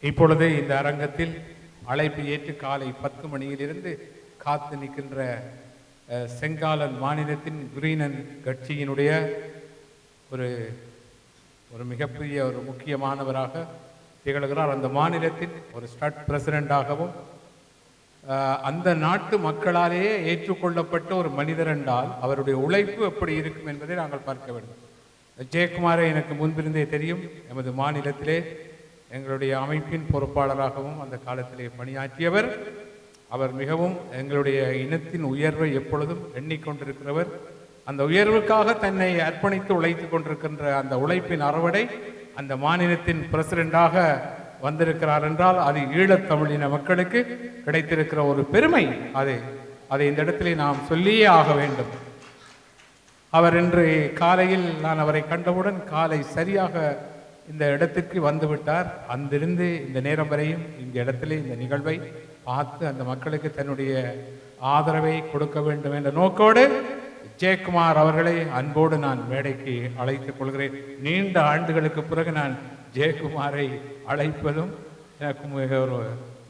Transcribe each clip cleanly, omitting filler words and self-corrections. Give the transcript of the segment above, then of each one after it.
இப்பொழுது இந்த அரங்கத்தில் அழைப்பு ஏற்று காலை 10 மணியிலிருந்து காத்து நிற்கின்ற செங்காலன் மாநிலத்தின் கிரீனன் கட்சியினுடைய ஒரு மிகப்பெரிய ஒரு முக்கியமானவராக திகழ்கிறார். அந்த மாநிலத்தின் ஒரு ஸ்டட் பிரசிடெண்டாகவும் அந்த நாட்டு மக்களாலேயே ஏற்றுக்கொள்ளப்பட்ட ஒரு மனிதர் என்றால் அவருடைய உழைப்பு எப்படி இருக்கும் என்பதை நாங்கள் பார்க்க வேண்டும். ஜெயக்குமாரை எனக்கு முன்பிருந்தே தெரியும். எமது மாநிலத்திலே எங்களுடைய அமைப்பின் பொறுப்பாளராகவும் அந்த காலத்திலே பணியாற்றியவர். அவர் மிகவும் எங்களுடைய இனத்தின் உயர்வை எப்பொழுதும் எண்ணிக்கொண்டிருக்கிறவர். அந்த உயர்வுக்காக தன்னை அர்ப்பணித்து உழைத்து கொண்டிருக்கின்ற அந்த உழைப்பின் அறுவடை அந்த மாநிலத்தின் பிரசிடெண்டாக வந்திருக்கிறார் என்றால் அது ஈழத்தமிழின மக்களுக்கு கிடைத்திருக்கிற ஒரு பெருமை. அதை இந்த இடத்திலே நாம் சொல்லியே ஆக வேண்டும். அவர் இன்று காலையில் நான் அவரை கண்டவுடன் காலை சரியாக இந்த இடத்துக்கு வந்துவிட்டார். அங்கிருந்து இந்த நேரம் வரையும் இந்த இடத்திலே இந்த நிகழ்வை பார்த்து அந்த மக்களுக்கு தன்னுடைய ஆதரவை கொடுக்க வேண்டும் என்ற நோக்கோடு ஜெயக்குமார் அவர்களை அன்போடு நான் மேடைக்கு அழைத்துக் கொள்கிறேன். நீண்ட ஆண்டுகளுக்கு பிறகு நான் ஜெயக்குமாரை அழைப்பதும் எனக்கு மிக ஒரு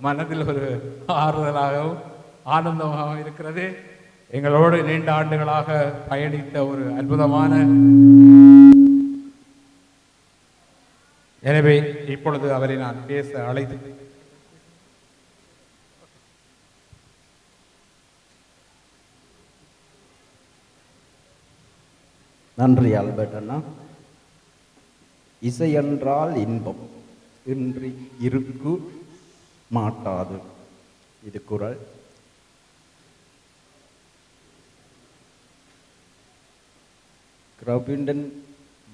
மனதில் ஒரு ஆறுதலாகவும் ஆனந்தமாகவும் இருக்கிறது. எங்களோடு நீண்ட ஆண்டுகளாக பயணித்த ஒரு அற்புதமான. எனவே இப்பொழுது அவரை நான் பேச அழைத்து. நன்றி ஆல்பர்ட் அண்ணா. இசை என்றால் இன்பம் இன்றி இருக்கு மாட்டாது, இது குறள். கிரௌபிண்டன்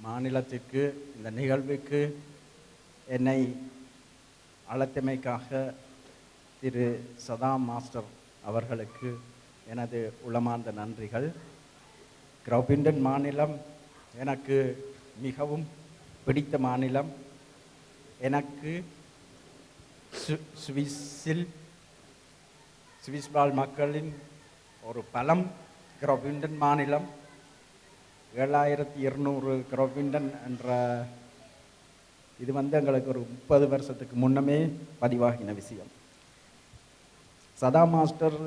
மாநிலத்திற்கு இந்த நிகழ்வுக்கு என்னை அழைத்தமைக்காக திரு சதாம் மாஸ்டர் அவர்களுக்கு எனது உளமார்ந்த நன்றிகள். கிரௌபிண்டன் மாநிலம் எனக்கு மிகவும் பிடித்த மாநிலம். எனக்கு சுவிஸ் வாழ் மக்களின் ஒரு பலம் கிரௌபிண்டன் மாநிலம். 7200 கிரௌபிண்டன் என்ற இது எங்களுக்கு ஒரு 30 வருஷத்துக்கு முன்னமே பதிவாகின விஷயம். சதா மாஸ்டர்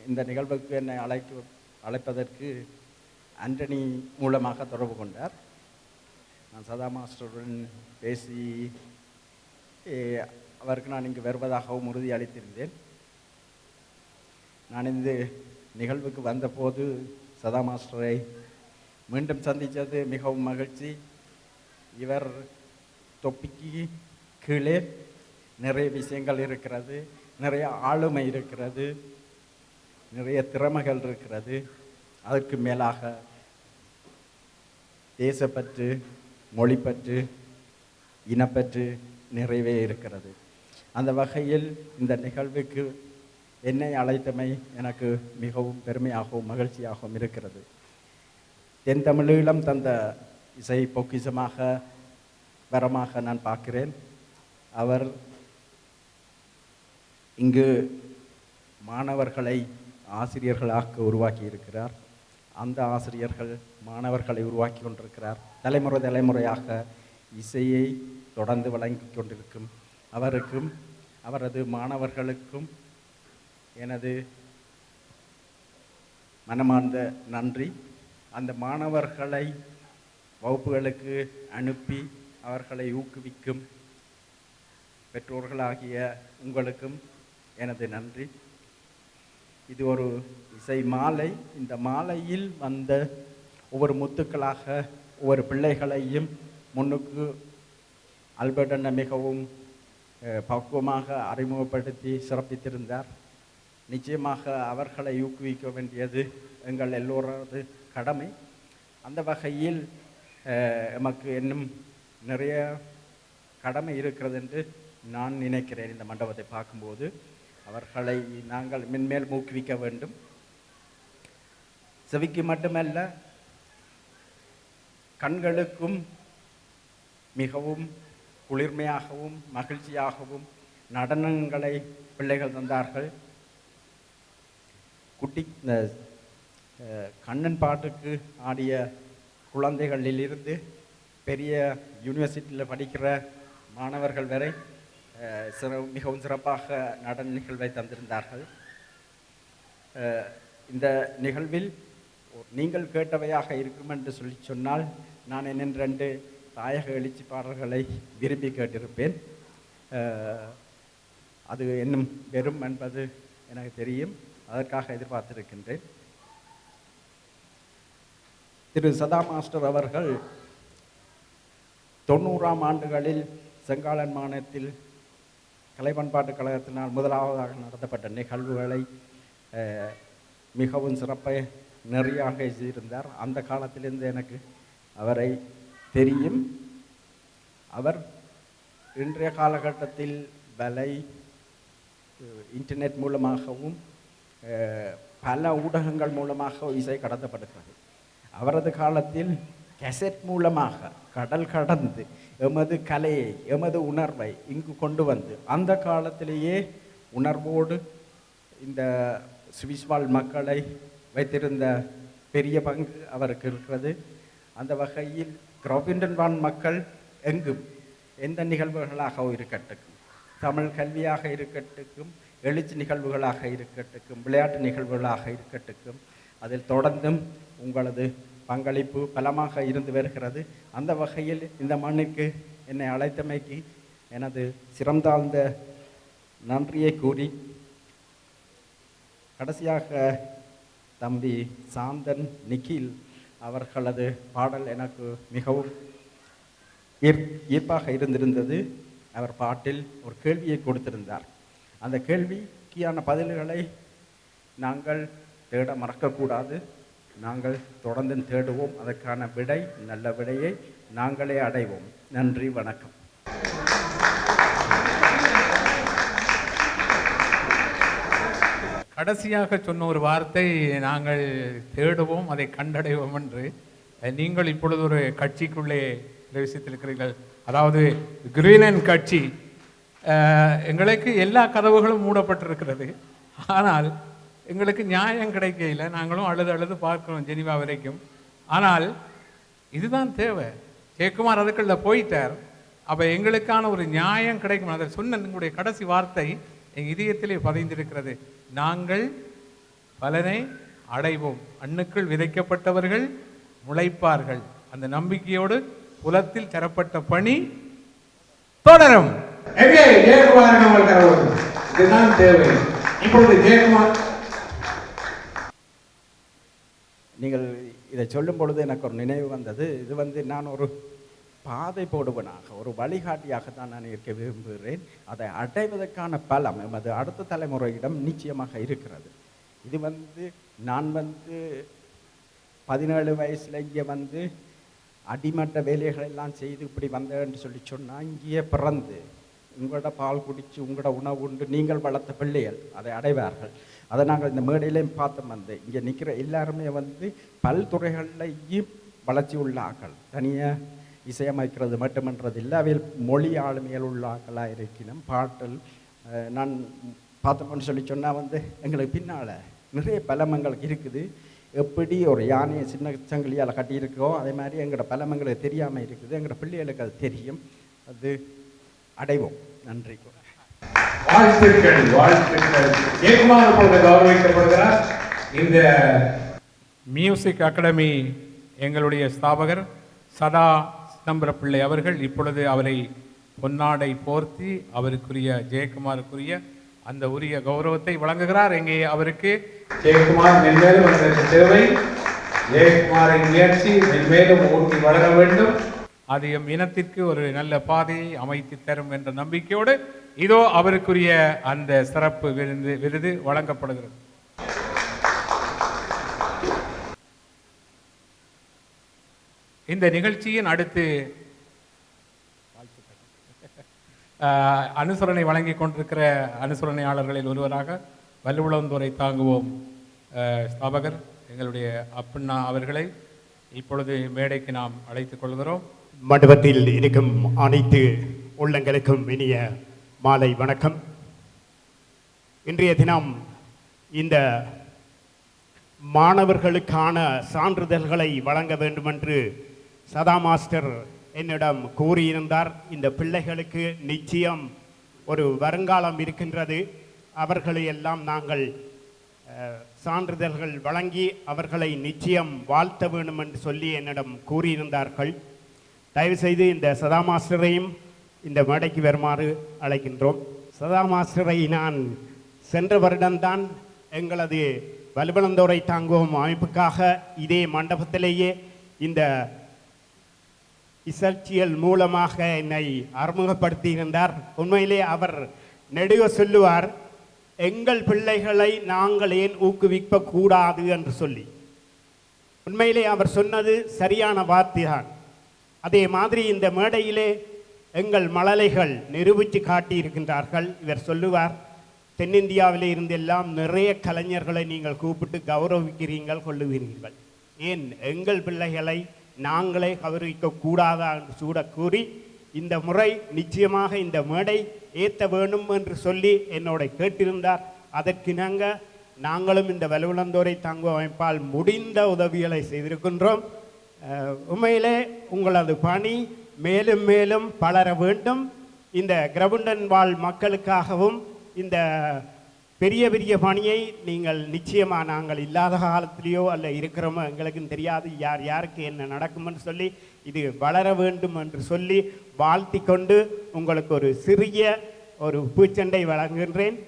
இந்த நிகழ்வுக்கு என்னை அழைப்பதற்கு ஆண்டனி மூலமாக தொடர்பு கொண்டார். நான் சதா மாஸ்டருடன் பேசி அவருக்கு நான் இங்கு வருவதாகவும் உறுதி அளித்திருந்தேன். நான் இந்த நிகழ்வுக்கு வந்தபோது சதா மாஸ்டரை மீண்டும் சந்தித்தது மிகவும் மகிழ்ச்சி. இவர் தொப்பிக்கு கீழே நிறைய விஷயங்கள் இருக்கிறது, நிறைய ஆளுமை இருக்கிறது, நிறைய திறமைகள் இருக்கிறது. அதற்கு மேலாக தேசப்பற்று, மொழிப்பற்று, இனப்பற்று நிறைவே இருக்கிறது. அந்த வகையில் இந்த நிகழ்வுக்கு என்னை அழைத்தமை எனக்கு மிகவும் பெருமையாகவும் மகிழ்ச்சியாகவும் இருக்கிறது. தென் தமிழீழம் தந்த இசை பொக்கிஷமாக வரமாக நான் பார்க்கிறேன். அவர் இங்கு மாணவர்களை ஆசிரியர்களாக உருவாக்கி இருக்கிறார். அந்த ஆசிரியர்கள் மாணவர்களை உருவாக்கி கொண்டிருக்கிறார். தலைமுறையாக இசையை தொடர்ந்து வழங்கி கொண்டிருக்கும் அவருக்கும் அவரது மாணவர்களுக்கும் எனது மனமார்ந்த நன்றி. அந்த மாணவர்களை வகுப்புகளுக்கு அனுப்பி அவர்களை ஊக்குவிக்கும் பெற்றோர்களாகிய உங்களுக்கும் எனது நன்றி. இது ஒரு இசை மாலை. இந்த மாலையில் வந்த ஒவ்வொரு முத்துக்களாக ஒவ்வொரு பிள்ளைகளையும் முன்னுக்கு ஆல்பர்ட் அண்ணா மிகவும் பக்குவமாக அறிமுகப்படுத்தி சிறப்பித்திருந்தார். நிச்சயமாக அவர்களை ஊக்குவிக்க வேண்டியது எங்கள் எல்லோரது கடமை. அந்த வகையில் எமக்கு இன்னும் நிறைய கடமை இருக்கிறது என்று நான் நினைக்கிறேன். இந்த மண்டபத்தை பார்க்கும்போது அவர்களை நாங்கள் மென்மேல் ஊக்குவிக்க வேண்டும். செவிக்கு மட்டுமல்ல, கண்களுக்கும் மிகவும் குளிர்மையாகவும் மகிழ்ச்சியாகவும் நடனங்களை பிள்ளைகள் தந்தார்கள். குட்டி கண்ணன் பாட்டுக்கு ஆடிய குழந்தைகளிலிருந்து பெரிய யூனிவர்சிட்டியில் படிக்கிற மாணவர்கள் வரை மிகவும் சிறப்பாக நடன நிகழ்வை தந்திருந்தார்கள். இந்த நிகழ்வில் நீங்கள் கேட்டவையாக இருக்கும் என்று சொல்லி சொன்னால் நான் என்னென்று 2 தாயக எழுச்சி பாடல்களை விரும்பி கேட்டிருப்பேன். அது இன்னும் வெறும் என்பது எனக்கு தெரியும், அதற்காக எதிர்பார்த்திருக்கின்றேன். திரு சதா மாஸ்டர் அவர்கள் 90ஆம் ஆண்டுகளில் செங்காலன் மாநிலத்தில் கலை பண்பாட்டு கழகத்தினால் முதலாவதாக நடத்தப்பட்ட நிகழ்வுகளை மிகவும் சிறப்பாக நிறையாக செய்திருந்தார். அந்த காலத்திலிருந்து எனக்கு அவரை தெரியும். அவர் இன்றைய காலகட்டத்தில் இன்டர்நெட் மூலமாகவும் பல ஊடகங்கள் மூலமாக இசை கடத்தப்படுகிறது. அவரது காலத்தில் கேசட் மூலமாக கடல் கடந்து எமது கலையை எமது உணர்வை இங்கு கொண்டு வந்து அந்த காலத்திலேயே உணர்வோடு இந்த சுவிஸ் வாழ் மக்களை வைத்திருந்த பெரிய பங்கு அவருக்கு இருக்கிறது. அந்த வகையில் கிராபிண்டன் வான் மக்கள் எங்கும் எந்த நிகழ்வுகளாக இருக்கட்டும், தமிழ் கல்வியாக இருக்கட்டும், எழுச்சி நிகழ்வுகளாக இருக்கட்டும், விளையாட்டு நிகழ்வுகளாக இருக்கட்டும், அதில் தொடர்ந்தும் உங்களது பங்களிப்பு பலமாக இருந்து வருகிறது. அந்த வகையில் இந்த மண்ணுக்கு என்னை அழைத்தமைக்கு எனது சிறந்தாழ்ந்த நன்றியை கூறி, கடைசியாக தம்பி சாந்தன் நிக்கில் அவர்களது பாடல் எனக்கு மிகவும் ஈர்ப்பாக இருந்திருந்தது. அவர் பாட்டில் ஒரு கேள்வியை கொடுத்திருந்தார். அந்த கேள்விக்கான பதில்களை நாங்கள் தேட மறக்கக்கூடாது. நாங்கள் தொடர்ந்து தேடுவோம். அதற்கான விடை, நல்ல விடையை நாங்களே அடைவோம். நன்றி, வணக்கம். கடைசியாக சொன்ன ஒரு வார்த்தை, நாங்கள் தேடுவோம், அதை கண்டடைவோம் என்று. நீங்கள் இப்பொழுது ஒரு கட்சிக்குள்ளே பிரவேசித்திருக்கிறீர்கள், அதாவது கிரீனன் கட்சி. எங்களுக்கு எல்லா கதவுகளும் மூடப்பட்டிருக்கிறது. ஆனால் எங்களுக்கு நியாயம் கிடைக்கல. நாங்களும் அழுது பார்க்கிறோம் ஜெனிவா வரைக்கும். ஆனால் இதுதான் தேவை. ஜெயக்குமார் அதுக்குள்ள போயிட்டார். அப்போ எங்களுக்கான ஒரு நியாயம் கிடைக்கும். அதை சொன்ன உங்களுடைய கடைசி வார்த்தை எங்கள் இதயத்திலே பதிந்திருக்கிறது. நாங்கள் பலனை அடைவோம். அண்ணுக்குள் விதைக்கப்பட்டவர்கள் முளைப்பார்கள். அந்த நம்பிக்கையோடு புலத்தில் தரப்பட்ட பணி தொடரும். இதுதான் தேவை. இப்பொழுது ஜெயக்குமார், நீங்கள் இதை சொல்லும் பொழுது எனக்கு ஒரு நினைவு வந்தது. இது நான் ஒரு பாதை போடுவனாக, ஒரு வழிகாட்டியாக தான் நான் இருக்க விரும்புகிறேன். அதை அடைவதற்கான பலம் எமது அடுத்த தலைமுறையிடம் நிச்சயமாக இருக்கிறது. இது நான் 17 வயசுல இங்கே அடிமட்ட வேலைகள் எல்லாம் செய்து இப்படி வந்தேன்னு சொல்லி சொன்னால், இங்கேயே பிறந்து உங்களோட பால் குடித்து உங்களோட உணவு உண்டு நீங்கள் வளர்த்த பிள்ளைகள் அதை அடைவார்கள். அதை நாங்கள் இந்த மேடையிலையும் பார்த்து இங்கே நிற்கிற எல்லாருமே பல்துறைகள்லையும் வளர்ச்சி உள்ள ஆக்கள். தனியாக இசையமைக்கிறது மட்டுமன்றது இல்லை, அவையில் மொழி ஆளுமையில் உள்ள ஆக்களாக இருக்கணும். பாட்டல் நான் பார்த்தோம்னு சொல்லி சொன்னால் எங்களுக்கு பின்னால் நிறைய பலமங்களுக்கு இருக்குது. எப்படி ஒரு யானையை சின்ன சங்கிலியால் கட்டியிருக்கோம், அதே மாதிரி எங்களோட பலமங்களுக்கு தெரியாமல் இருக்குது. எங்களோட பிள்ளைகளுக்கு அது தெரியும். அது அடைவோம். நன்றி. வாழ்த்துக்கள், வாழ்த்துக்கள். ஜெயக்குமார் போது கௌரவிக்கப்படுகிறார். இந்த மியூசிக் அகாடமி எங்களுடைய ஸ்தாபகர் சதா சிதம்பரப்பிள்ளை அவர்கள் இப்பொழுது அவரை பொன்னாடை போர்த்தி அவருக்குரிய ஜெயக்குமாருக்குரிய அந்த உரிய கௌரவத்தை வழங்குகிறார். எங்கே அவருக்கு ஜெயக்குமார் மென்மேலும் அதற்கு தேவை. ஜெயக்குமாரின் முயற்சி மென்மேலும் ஊட்டி வளர வேண்டும். அது எம் இனத்திற்கு ஒரு நல்ல பாதையை அமைத்து தரும் என்ற நம்பிக்கையோடு இதோ அவருக்குரிய அந்த சிறப்பு விருது வழங்கப்படுகிறது. இந்த நிகழ்ச்சியின் அடுத்து அனுசரணை வழங்கி கொண்டிருக்கிற அனுசரணையாளர்களில் ஒருவராக வல்லுவளந்துறை தாங்குவோம் ஸ்தாபகர் எங்களுடைய அப்பண்ணா அவர்களை இப்பொழுது மேடைக்கு நாம் அழைத்துக் கொள்கிறோம். மண்டபத்தில் இருக்கும் அனைத்து உள்ளங்களுக்கும் இனிய மாலை வணக்கம். இன்றைய தினம் இந்த மாணவர்களுக்கான சான்றிதழ்களை வழங்க வேண்டுமென்று சதா மாஸ்டர் என்னிடம் கூறியிருந்தார். இந்த பிள்ளைகளுக்கு நிச்சயம் ஒரு வருங்காலம் இருக்கின்றது. அவர்களை எல்லாம் நாங்கள் சான்றிதழ்கள் வழங்கி அவர்களை நிச்சயம் வாழ்த்த வேண்டும் என்று சொல்லி என்னிடம் கூறியிருந்தார்கள். தயவுசெய்து இந்த சதா மாஸ்டரையும் இந்த மேடைக்கு வருமாறு அழைக்கின்றோம். சதா மாஸ்டரை நான் சென்ற வருடம்தான் எங்களது வலுவளந்தோரை தாங்குவோம் அமைப்புக்காக இதே மண்டபத்திலேயே இந்த இசர்ச்சியல் மூலமாக என்னை அறிமுகப்படுத்தியிருந்தார். உண்மையிலே அவர் நெடுக சொல்லுவார், எங்கள் பிள்ளைகளை நாங்கள் ஏன் ஊக்குவிக்க கூடாது என்று சொல்லி. உண்மையிலே அவர் சொன்னது சரியான வார்த்தைதான். அதே மாதிரி இந்த மேடையிலே எங்கள் மழலைகள் நிரூபித்து காட்டியிருக்கின்றார்கள். இவர் சொல்லுவார், தென்னிந்தியாவிலே இருந்தெல்லாம் நிறைய கலைஞர்களை நீங்கள் கூப்பிட்டு கௌரவிக்கிறீர்கள், கொள்ளுவீர்கள், ஏன் எங்கள் பிள்ளைகளை நாங்களே கௌரவிக்க கூடாதா என்று சூட கூறி இந்த முறை நிச்சயமாக இந்த மேடை ஏற்ற வேண்டும் என்று சொல்லி என்னோட கேட்டிருந்தார். அதற்கிணங்க நாங்களும் இந்த வலுவளந்தோரை தாங்கும் அமைப்பால் முடிந்த உதவிகளை செய்திருக்கின்றோம். உண்மையிலே உங்களது பணி மேலும் மேலும் பலர வேண்டும். இந்த கிரவுண்டன் வாழ் மக்களுக்காகவும் இந்த பெரிய பெரிய பணியை நீங்கள் நிச்சயமாக, நாங்கள் இல்லாத காலத்திலேயோ அல்ல இருக்கிறோமோ எங்களுக்கும் தெரியாது யார் யாருக்கு என்ன நடக்கும்னு சொல்லி இது வளர வேண்டும் என்று சொல்லி வாழ்த்தி கொண்டு உங்களுக்கு ஒரு சிறிய ஒரு பூச்செண்டை வழங்குகின்றேன்.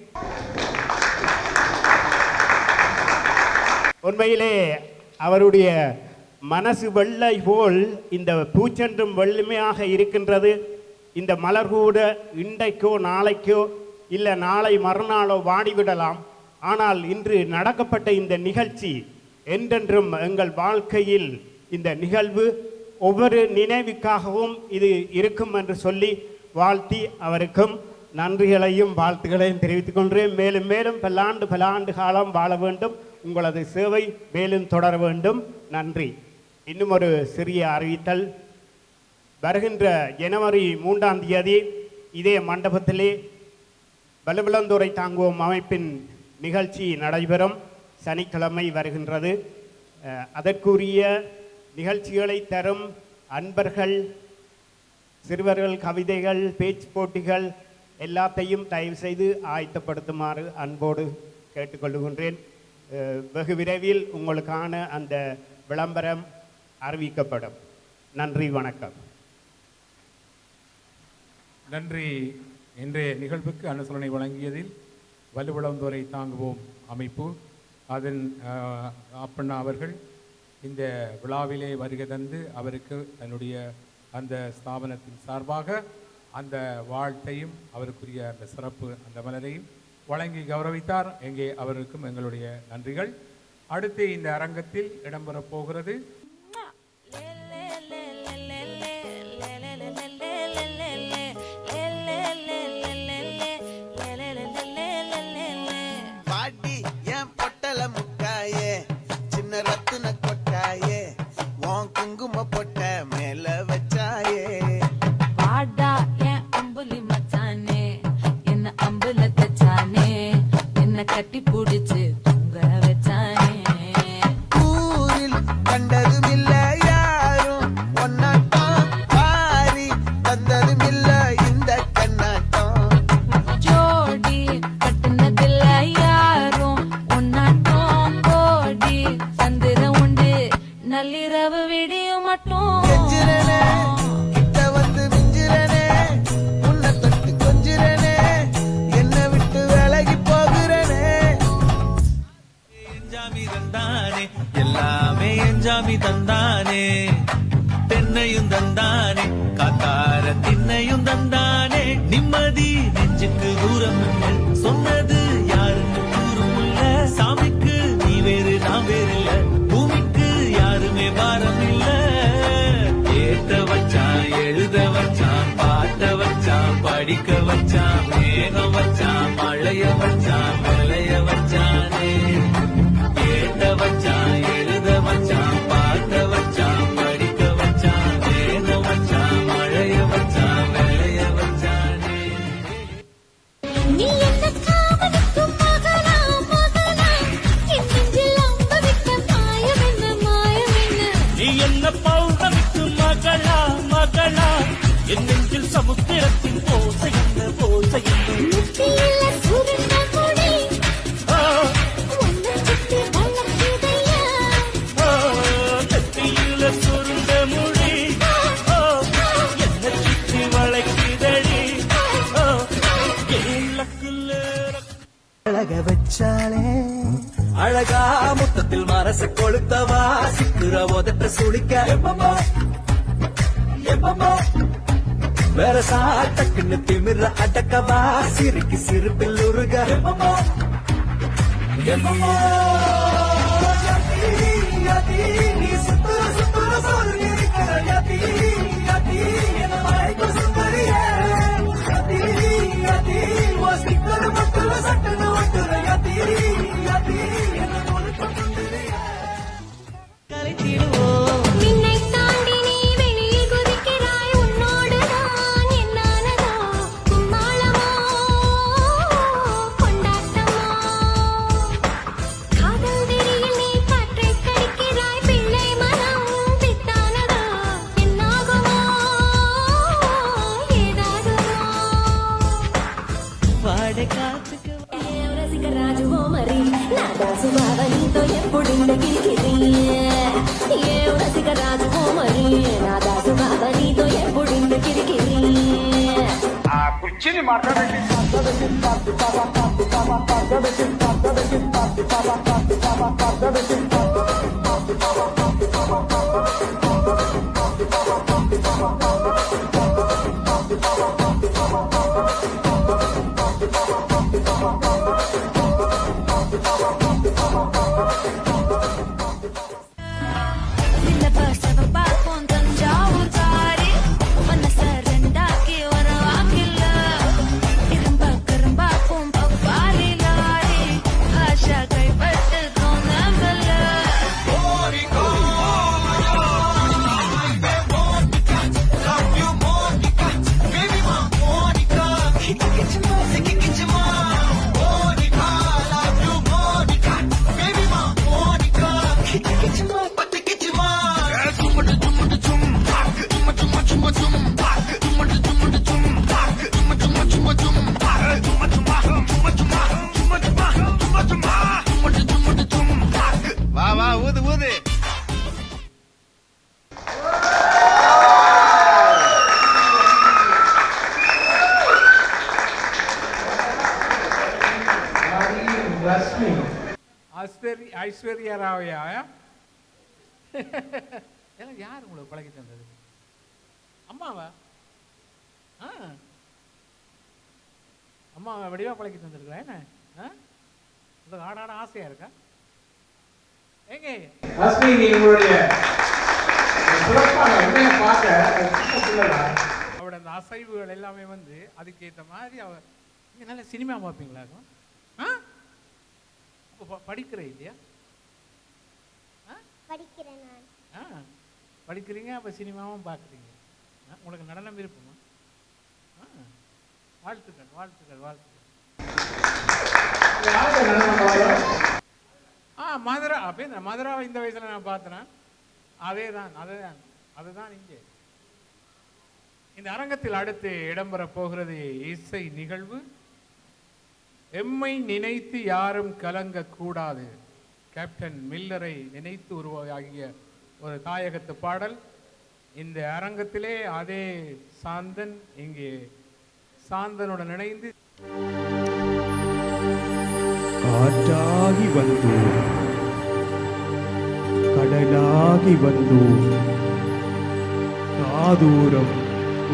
உண்மையிலே அவருடைய மனசு வெள்ளை போல் இந்த பூச்செண்டும் வெள்ளுமையாக இருக்கின்றது. இந்த மலர் கூட இன்றைக்கோ நாளைக்கோ இல்லை நாளை மறுநாளோ வாடிவிடலாம். ஆனால் இன்று நடக்கப்பட்ட இந்த நிகழ்ச்சி என்றென்றும் எங்கள் வாழ்க்கையில் இந்த நிகழ்வு ஒவ்வொரு நினைவுக்காகவும் இது இருக்கும் என்று சொல்லி வாழ்த்தி அவருக்கும் நன்றிகளையும் வாழ்த்துக்களையும் தெரிவித்துக் கொள்கிறேன். மேலும் மேலும் பல ஆண்டு காலம் வாழ வேண்டும். உங்களது சேவை மேலும் தொடர வேண்டும். நன்றி. இன்னும் ஒரு சிறிய அறிவித்தல். வருகின்ற ஜனவரி 3ஆம் தேதி இதே மண்டபத்திலே வலுவளந்தோரை தாங்குவோம் அமைப்பின் நிகழ்ச்சி நடைபெறும். சனிக்கிழமை வருகின்றது. அதற்குரிய நிகழ்ச்சிகளை தரும் அன்பர்கள், சிறுவர்கள், கவிதைகள், பேச்சு போட்டிகள் எல்லாத்தையும் தயவு செய்து ஆயத்தப்படுத்துமாறு அன்போடு கேட்டுக்கொள்கின்றேன். வெகு விரைவில் உங்களுக்கான அந்த விளம்பரம் அறிவிக்கப்படும். நன்றி, வணக்கம். நன்றி. இன்றைய நிகழ்வுக்கு அனுசரணை வழங்கியதில் வலுவளந்தோரை தாங்குவோம் அமைப்பு, அதன் அப்பண்ணா அவர்கள் இந்த விழாவிலே வருகை தந்து அவருக்கு தன்னுடைய அந்த ஸ்தாபனத்தின் சார்பாக அந்த வாழ்த்தையும் அவருக்குரிய அந்த சிறப்பு அந்த மலரையும் வழங்கி கௌரவித்தார். எங்கே அவருக்கும் எங்களுடைய நன்றிகள். அடுத்து இந்த அரங்கத்தில் இடம்பெறப் போகிறது கட்டி பிடிச்சு தூங்க வச்சானே. ஊரில் கண்டதும் இல்ல யாரும் ஒன்னாட்டம், பாரி தந்ததும் இல்ல இந்த கண்ணாட்டம். ஜோடி கட்டுனதில்ல யாரும் ஒன்னாட்டம், கோடி சந்திர உண்டு நள்ளிரவு விடியும் மட்டும். எல்லாமே என்ஜாமி தந்தானே, தென்னையும் தந்தானே, காத்தார திண்ணையும் தந்தானே. நிம்மதி நெஞ்சுக்கு தூரம் சொன்னது யாருக்கு தூரம் இல்ல. சாமிக்கு நீ வேறு நான் வேறு இல்ல, பூமிக்கு யாருமே பாரம் இல்ல. ஏத்த வச்சான், எழுத வச்சான், பாட்ட வச்சான், படிக்க வச்சான், மேகம் வச்சான், மழைய வச்சான், விளைய வச்சானே. ஏத்த வச்சான், எழுத வச்சான், பார்த்த வச்சான், படிக்க வச்சான், வேத வச்சான், மழைய வச்சான், விளைய வச்சானே. நீ என்ன காவலுக்கும் மகனா மகனா, என் நெஞ்சில் அம்பவிக்க மொத்தத்தில் மனசு கொளுத்தவா சிக்குற உதட்ட சுளிக்க வேற சாட்டக்குன்னு திமிர அடக்கவா சிரிக்கு சிரிப்பில் உருக நீ சுத்துற சுத்துற சோறு இருக்கிற யதி யதி என மழைக்கு சுந்தரிய யதி யதி வாசிக்கிற மக்கள் சட்டன ஒட்டுற யதி யதி என மொழிக்கு சுந்தரிய கலைத்திடுவோம் மின்னை தாண்டி நீ வெளியில் குதிக்கிறாய் உன்னோடு நான் என்னானதோ கும்மாளமோ கொண்டாட்டமோ காதல் வெறியில் நீ காற்றை கடிக்கிறாய் பிள்ளை மனம் பித்தானதோ என்னாகுமோ ஏதாகுமோ வாடை காத்துக்கு రసిక రాజు మరి నా దాసు బాబా నీతో ఎప్పుడిండు కిరికిరి ఏ రసిక రాజు మరి నా దాసు బాబా నీతో ఎప్పుడిండు కిరికిరి నిన్న పసవ పాపం తంజావు జారి మనస రెండాకి వరవాకిల్ల ఇరుంబ కరుంబాపం పవ్వాలి లారి భాష కైపట్టు కోనబల్ల வா வா ஊது ஊது ரஷ்மி ஐஸ்வர்யா ராவையா எல்லாம் யார் உங்களுக்கு பழகி தந்தது அம்மாவா அம்மாவை வடிவா பழகி தந்திருக்கா என்ன உங்களுக்கு ஆடாட ஆசையா இருக்கா ஏங்க ரஷ்மி உங்களுடைய அவட அந்த அசைவுகள் எல்லாமே வந்து அதுக்கேற்ற மாதிரி அவ நீங்க நல்ல சினிமா பார்ப்பீங்களா படிக்கிற இல்லையா படிக்கிறேன் நான். படிக்கிறீங்க அப்போ சினிமாவும் பார்க்குறீங்க உங்களுக்கு நடனம் விருப்பமா வாழ்த்துக்கள் வாழ்த்துக்கள் வாழ்த்துக்கள் மதுரா அப்போ மதுராவை இந்த வயசில் நான் பார்த்தேன் அதுதான் இங்கே இந்த அரங்கத்தில் அடுத்து இடம்பெற போகிறது இசை நிகழ்வு. எம்மை நினைத்து யாரும் கலங்க கூடாது. கேப்டன் மில்லரை நினைத்து உருவாகிய ஒரு தாயகத்து பாடல். இந்த அரங்கத்திலே அதே சாந்தன் இங்கே சாந்தனுடன் இணைந்து காற்றாகி வந்தோம், கடலாகி வந்தோம், காதூரம்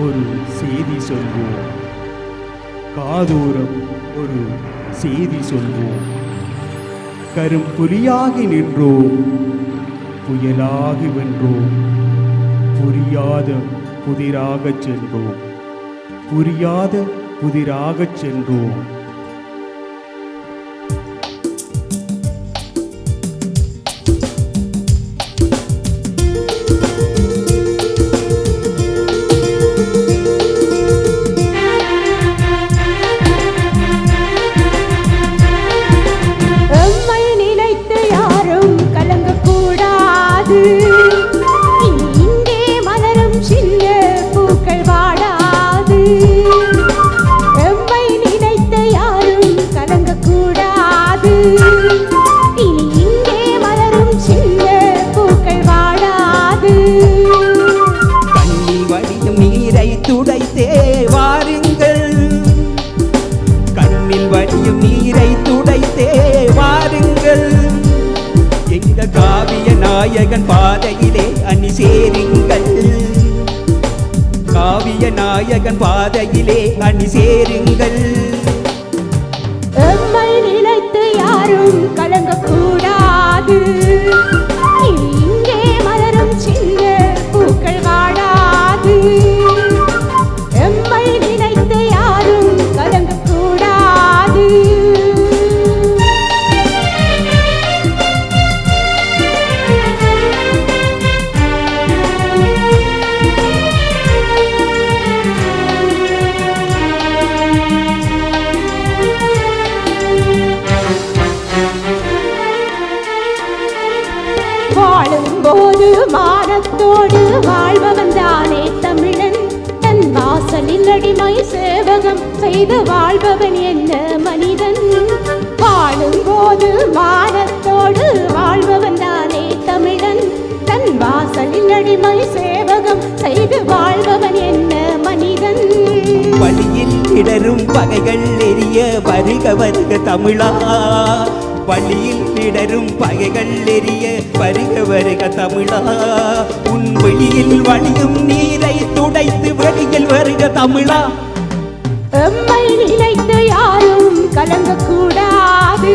ஒரு செய்தி சொல்வோம், காதூரம் ஒரு செய்தி சொல்வோம். கரும்புலியாகி நின்றோம், புயலாகி வென்றோம், புரியாத புதிராகச் சென்றோம், புரியாத புதிராகச் சென்றோம். எம்மை நினைத்த நாயகன் பாதையிலே அணி சேருங்கள். காவிய நாயகன் பாதையிலே அணி சேருங்கள். எம்மை நினைத்து யாரும் கலங்கக்கூடாது. இங்கே மலரும் சின்ன பூக்கள் வாடாது. எம்மை நினைத்து யாரும் கலங்கக்கூடாது. வாழும்போது மானத்தோடு வாழ்பவன் தானே தமிழன். தன் வாசலில் அடிமை சேவகம் செய்து வாழ்பவன் என்ன மனிதன். வாழும்போது மானத்தோடு வாழ்பவன் தானே தமிழன். தன் வாசலில் அடிமை சேவகம் செய்து வாழ்பவன் என்ன மனிதன். வழியில் இடரும் பகைகள் எரிய வருக வருக தமிழா. வழியில் இடரும் பகைகள் எரிய வருக வருக தமிழா. உன் வெளியில் வழியும் நீரை துடைத்து வெளியில் வருக தமிழா. எம்மை நினைத்து யாரும் கலங்கக்கூடாது.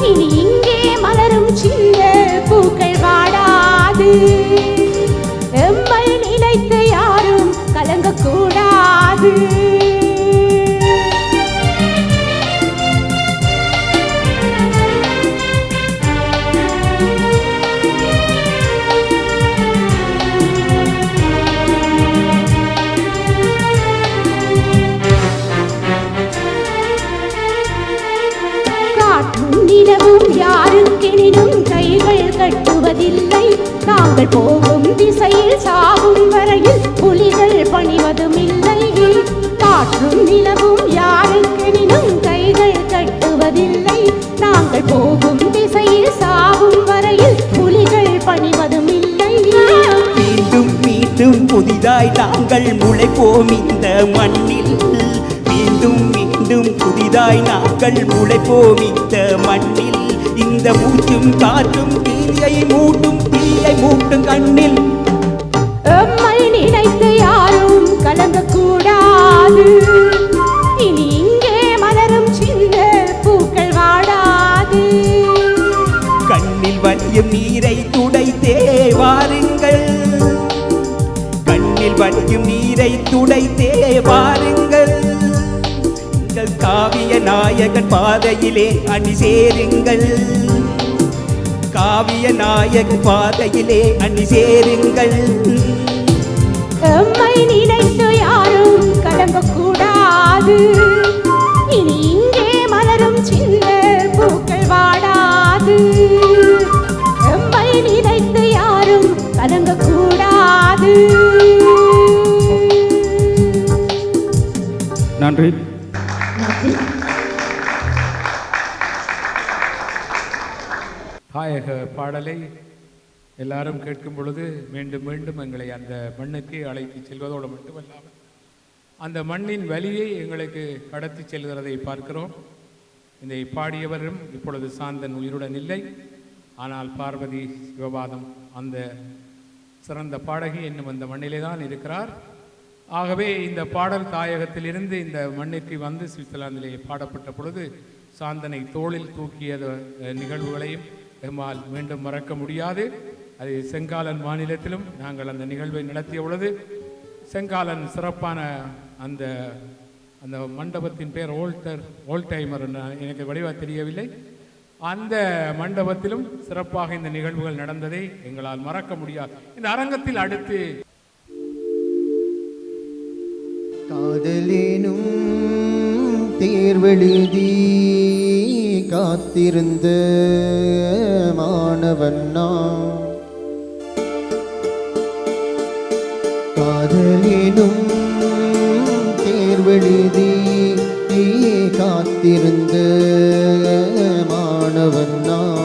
இனி இங்கே மலரும் சின்ன பூக்கள் வாடாது. எம்மை நினைத்து யாரும் கலங்கக்கூடாது. நிலவும் யாருக்கெனினும் கைகள் கட்டுவதில்லை. நாங்கள் போகும் திசையில் சாகும் வரையில் புலிகள் பணிவதும் இல்லை. காற்றும் நிலவும் யாருக்கெனினும் கைகள் கட்டுவதில்லை. நாங்கள் போகும் திசையில் சாகும் வரையில் புலிகள் பணிவதும் இல்லை. மீண்டும் மீண்டும் புதிதாய் நாங்கள் முளைப்போம் இந்த மண்ணில். மீண்டும் மீண்டும் புதிதாய் நாங்கள் முளைப்போம் இந்த மண்ணில். இந்த மூச்சும் காற்றும் தீயை மூட்டும் தீயை மூட்டும் கண்ணில். எம்மை நினைத்து யாரும் கலங்கக்கூடாது. இனி இங்கே மலரும் சின்ன பூக்கள் வாடாது. கண்ணில் வலியும் நீரை துடைத்தே வாருங்கள். கண்ணில் வலியும் நீரை துடைத்தே வாருங்கள். காவிய நாயகன் பாதையிலே அணி சேருங்கள். காவிய நாயகன் பாதையிலே அணி சேருங்கள். எம்மை நினைத்து யாரும் கலங்கக்கூடாது. இனி இங்கே மலரும் சின்ன பூக்கள் வாடாது. எம்மை நினைத்து யாரும் கலங்கக்கூடாது. நன்றி. தாயக பாடலை எல்லாரும் கேட்கும் பொழுது மீண்டும் மீண்டும் எங்களை அந்த மண்ணுக்கு அழைத்து செல்வதோடு மட்டுமல்லாமல் அந்த மண்ணின் வலியை எங்களுக்கு கடத்தி செல்கிறதை பார்க்கிறோம். இதை பாடியவரும் இப்பொழுது சாந்தன் உயிருடன் இல்லை. ஆனால் பார்வதி சிவபாதம் அந்த சிறந்த பாடகி இன்னும் அந்த மண்ணிலே தான் இருக்கிறார். ஆகவே இந்த பாடல் தாயகத்திலிருந்து இந்த மண்ணிற்கு வந்து சுவிட்சர்லாந்திலே பாடப்பட்ட பொழுது சாந்தனை தோளில் தூக்கிய நிகழ்வுகளையும் எம்மால் மீண்டும் மறக்க முடியாது. அது செங்காலன் மாநிலத்திலும் நாங்கள் அந்த நிகழ்வை நடத்திய பொழுது செங்காலன் சிறப்பான அந்த அந்த மண்டபத்தின் பேர் ஓல்டைமர் எனக்கு வடிவாக தெரியவில்லை. அந்த மண்டபத்திலும் சிறப்பாக இந்த நிகழ்வுகள் நடந்ததை எங்களால் மறக்க முடியாது. இந்த அரங்கத்தில் அடுத்து காதலேனும் தேர்வெழுதி காத்திருந்த மாணவன் நான். காதலேனும் தேர்வெழுதி காத்திருந்த மாணவன் நான்.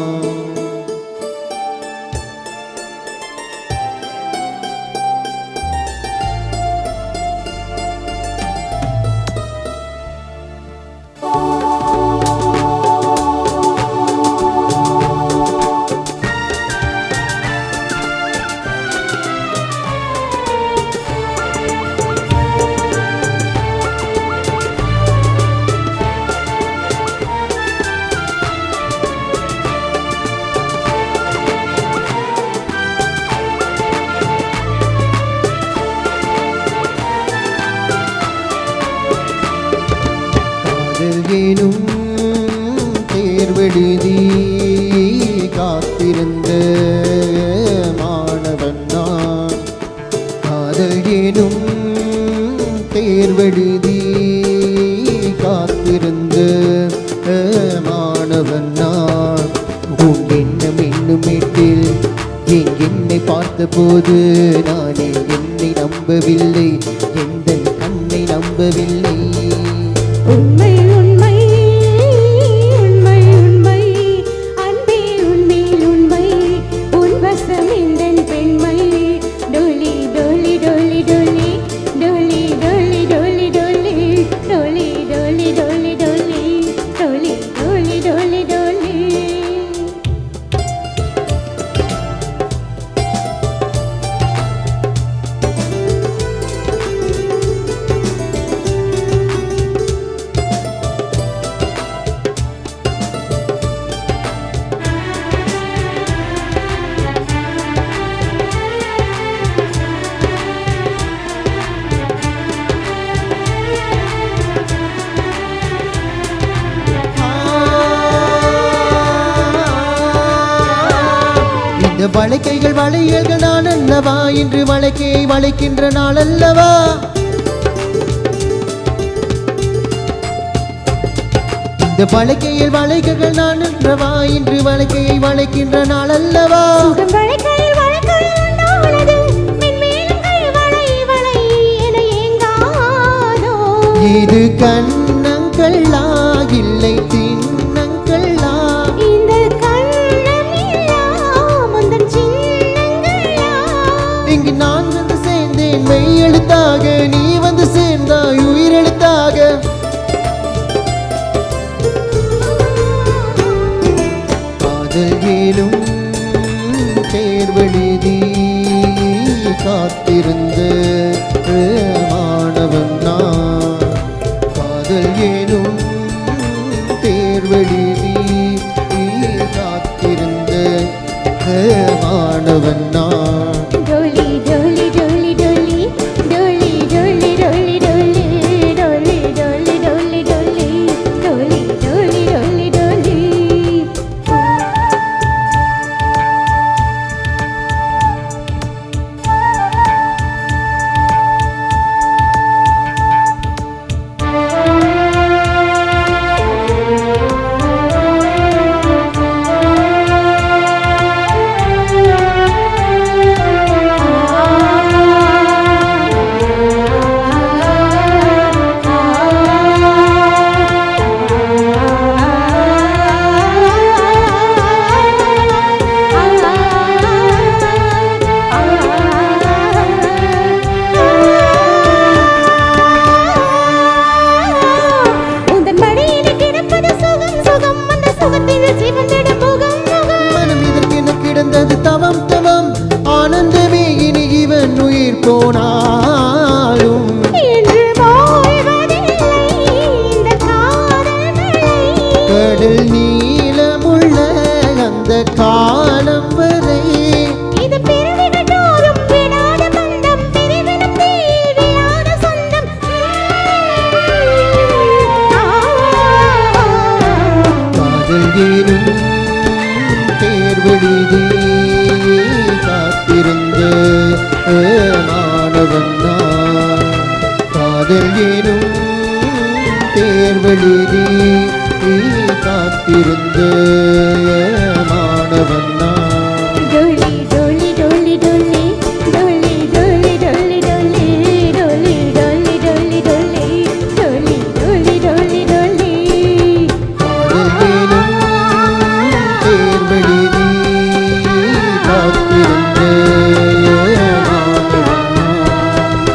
தேர்வெழுதி காத்திருந்த மாணவன் நான். காதல் எனும் தேர்வெழுதி காத்திருந்த மாணவன் நான். உன் எண்ணம் என்னும் எட்டில் என்னை பார்த்தபோது நானே என்னை நம்பவில்லை, எந்த கண்ணை நம்பவில்லை. உண்மை உண்மை உண்மை உண்மை அன்பே உன்மேல் உண்மை, உன் வசம் எந்தன் பெண்மை. டோலி டோலி டோலி டோலி டோலி டோலி டோலி டோலி டோலி டோலி டோலி டோலி டோலி டோலி டோலி டோலி. இந்த வளைக்கைகள் வளையல்கள் நான் அல்லவா, இன்று வளைக்கையை வளைக்கின்ற நாள் அல்லவா. இந்த வளைக்கையில் வளைக்கைகள் நான் அல்லவா, இன்று வளைக்கையை வளைக்கின்ற நாள் அல்லவா. சுகம் வளைக்கையில் வளைக்கையில் உண்டானது, மென்மேலும் வளை வளை என ஏங்காதோ. இது கண்ணங்களா இல்லை திண்ணங்களா, இந்த கண்ணம் எல்லாம் உந்தன் சின்னங்களா. இங்கு நான் வந்து சேர்ந்தேன் மெய் எழுத்தாக, நீ வந்து சேர்ந்தாய் உயிரெழுத்தாக. காதல் ஏலும் தேர்வெழுதி காத்திருந்த மாணவன் நான். காதல் ஏனும் தேர்வெழுதி காத்திருந்த மாணவன் நான். டோலி டோலி டோலி டோலி டோலி டோலி டோலி டோலி டோலி டோலி டோலி டோலி டோலி டோலி டோலி டோலி. உந்தன் மடியிலே கிடப்பது சுகம் சுகம், அந்த சுகத்தில் சிவந்திடும் முகம் முகம். மனம் இதற்கென கிடந்தது தவம் தவம், ஆனந்தமே இனி இவன் உயிர் போனாலும். என்று வாழ்வதில்லை இந்த காதல் மழை. கடல் நீளமுள்ள அந்த காலம் வரை இது பிறவிகள் தோறும் விடாத பந்தம், பிரிவினும் தீயில் விழாத சொந்தம். காதல் ஏனும் தேர்வெழுதி காத்திருந்த மாணவன் நான். காதல் ஏனும் தேர்வெழுதி காத்திருந்த மாணவன் நான். டோலி டோலி டோலி டோலி டோலி டோலி டோலி டோலி டோலி டோலி டோலி டோலி டோலி டோலி டோலி டோலி. காதல் ஏனும் தேர்வெழுதி காத்திருந்த மாணவன் நான்.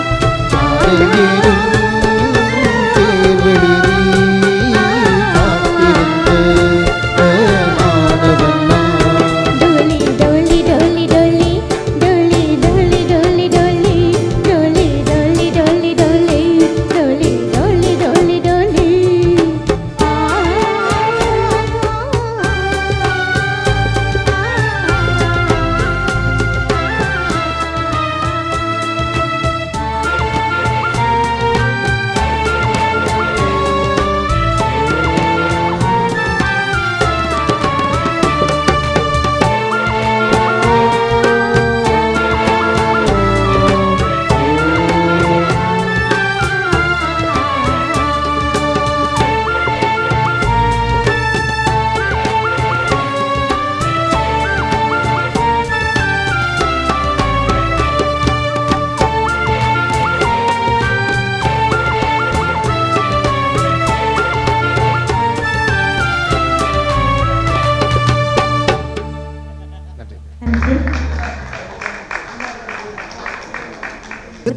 காதல் ஏனும் தேர்வெழுதி காத்திருந்த மாணவன்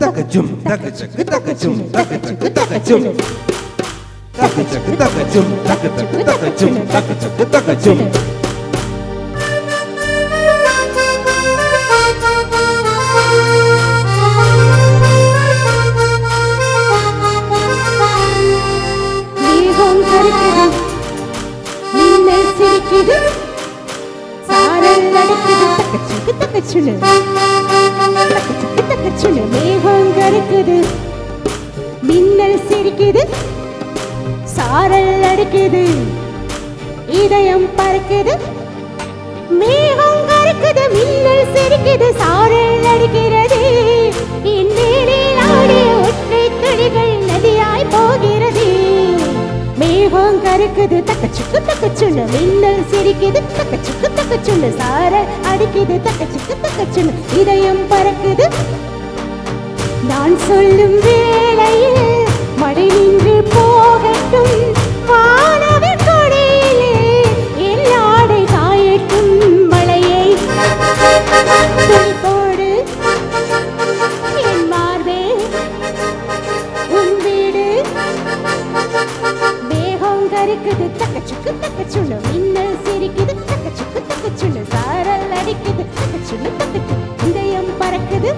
தக்கச்சும் தக்கச்சக்கு தக்கச்சும் தக்கச்சக்கு தக்கச்சும் தக்கச்சக்கு தக்கச்சும் தக்கச்சக்கு தக்கச்சும் தக்கச்சக்கு தக்கச்சும் மேகம் கருக்குது மின்னல் சிரிக்குது சாரல் அடிக்குது தக்கச்சுக்கு தக்கச்சுன்னு தக்கச்சுக்கு தக்கச்சுன்னு மேகம் கருக்குது மின்னல் சிரிக்குது சாரல் அடிக்குது இதயம் பறக்குது மேகம் கருக்குது மின்னல் சிரிக்குது சாரல் அடிக்கிறது என் மேலில் ஆடிய ஒற்றை துளிகள் நதியாய் போகிறது மேகம் கருக்குது தக்கச்சுக்கு தக்கச்சுன்னு மின்னல் சிரிக்குது தக்கச்சுக்கு தக்கச்சுன்னு சாரல் அடிக்குது தக்கச்சுக்கு தக்கச்சுன்னு இதயம் பறக்குது நான் சொல்லும் வேளையில் மழை நின்று போகட்டும் வானவில் கொடியிலே என் ஆடை காயட்டும் மழையை துணி போடு என் மார்பே உன் வீடு மேகம் கருக்குது தக்கச்சுக்கு தக்கச்சுன்னு மின்னல் சிரிக்குது தக்கச்சுக்கு தக்கச்சுன்னு சாரல் அடிக்குது தக்கச்சுன்னு தக்கச்சு இதயம் பறக்குது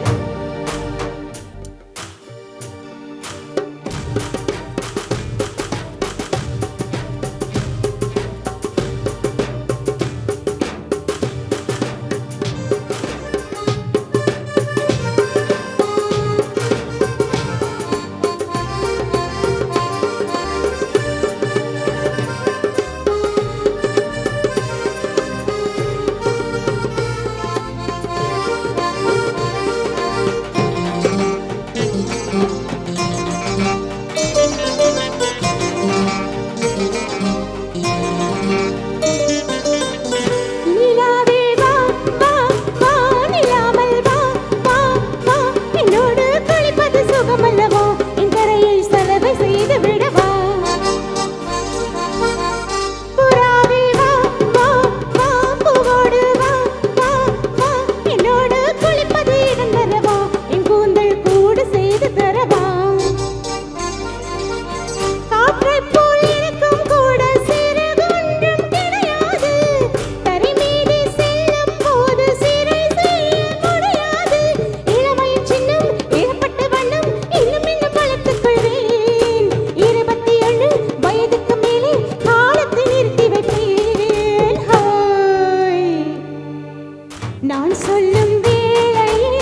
நான் சொல்லும் வேளையில்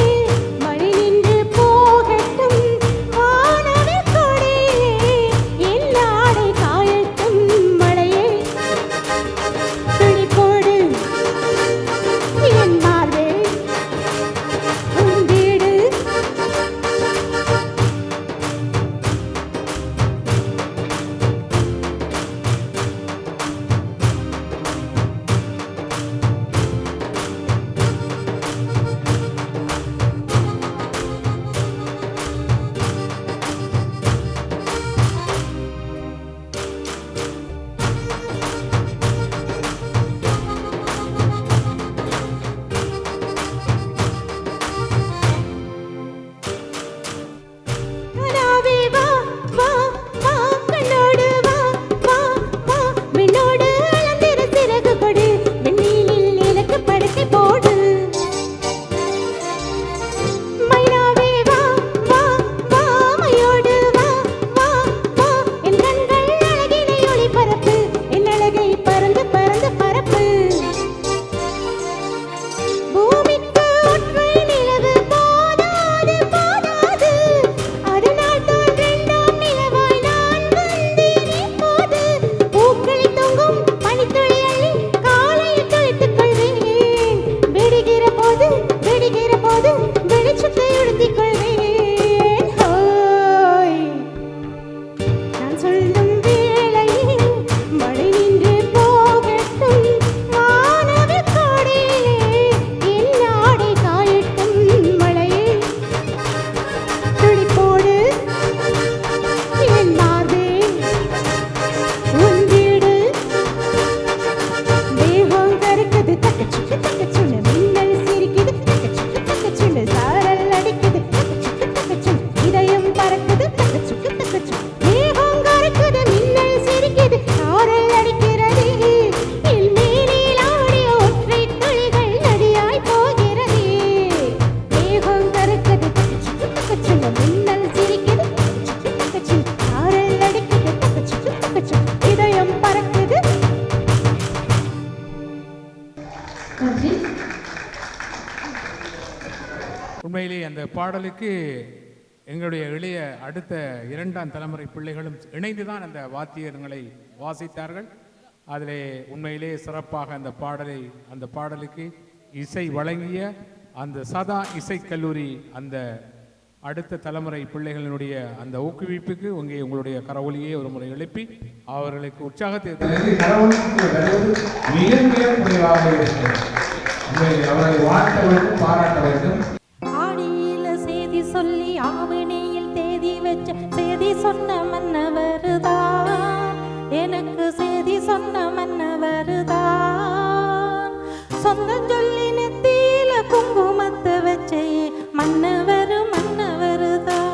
மழை நின்று போகட்டும் வானவில் கொடியிலே என் ஆடை காயட்டும் மழையை துணி போடு என் மார்பே உன் வீடு தக்க சுண்ண மின்னல் உண்மையிலே அந்த பாடலுக்கு எங்களுடைய இளைய அடுத்த 2ஆம் தலைமுறை பிள்ளைகளும் இணைந்து தான் அந்த வாத்தியங்களை வாசித்தார்கள். அதிலே உண்மையிலே சிறப்பாக அந்த பாடலுக்கு இசை வழங்கிய அந்த சதா இசைக்கல்லூரி அந்த அடுத்த தலைமுறை பிள்ளைகளினுடைய அந்த ஊக்குவிப்புக்கு உங்களுடைய கரவொலியை ஒரு முறை எழுப்பி அவர்களுக்கு உற்சாகத்தை மிக மிக குறைவாக இருக்கிறது. அவர்களை வாழ்த்த வேண்டும், பாராட்ட வேண்டும். ஆடியில செய்தி சொல்லி ஆவணியில் தேதி வச்ச செய்தி சொன்ன மன்னவருதான், எனக்கு செய்தி சொன்ன மன்னவருதான், சொந்தம் சொல்லி நெத்தியில குங்குமத்தை வச்சே மன்னவர் மன்னவருதான்.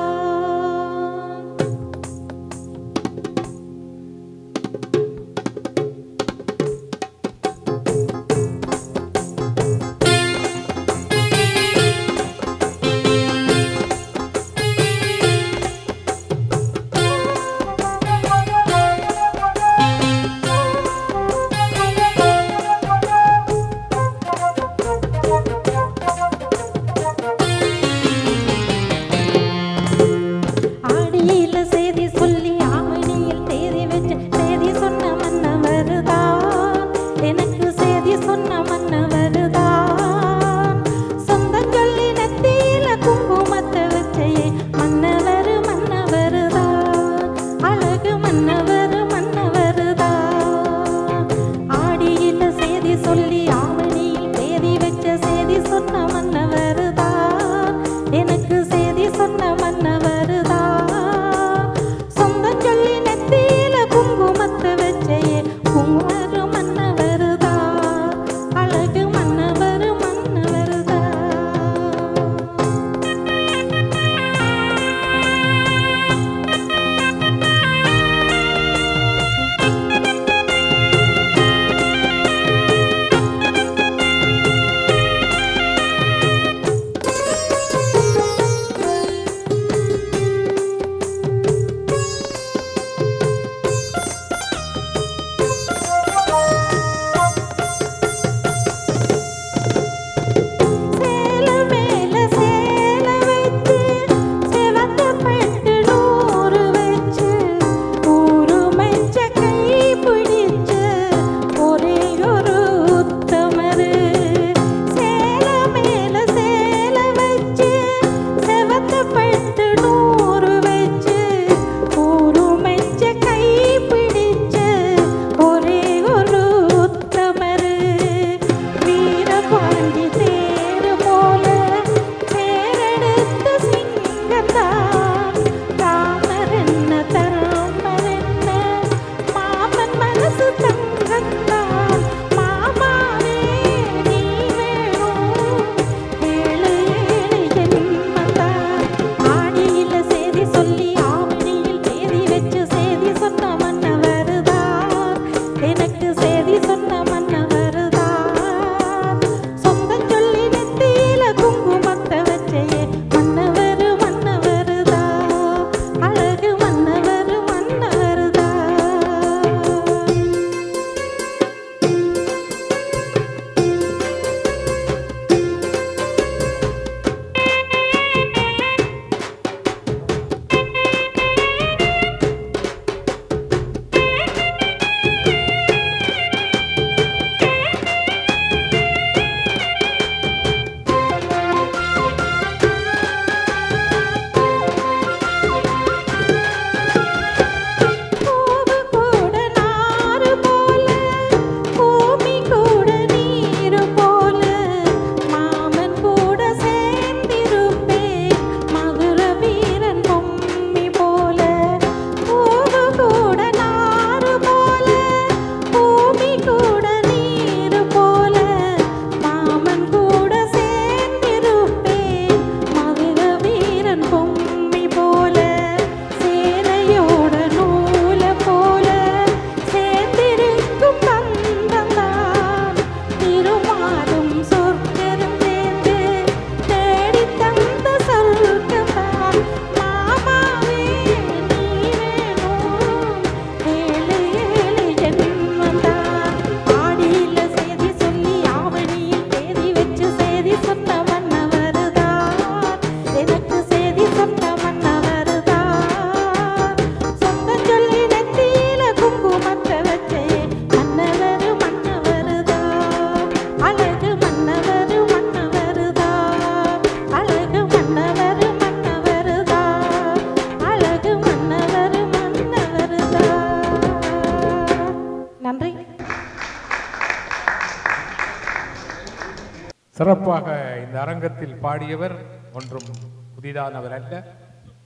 சிறப்பாக இந்த அரங்கத்தில் பாடியவர் ஒன்றும் புதிதானவர் அல்ல.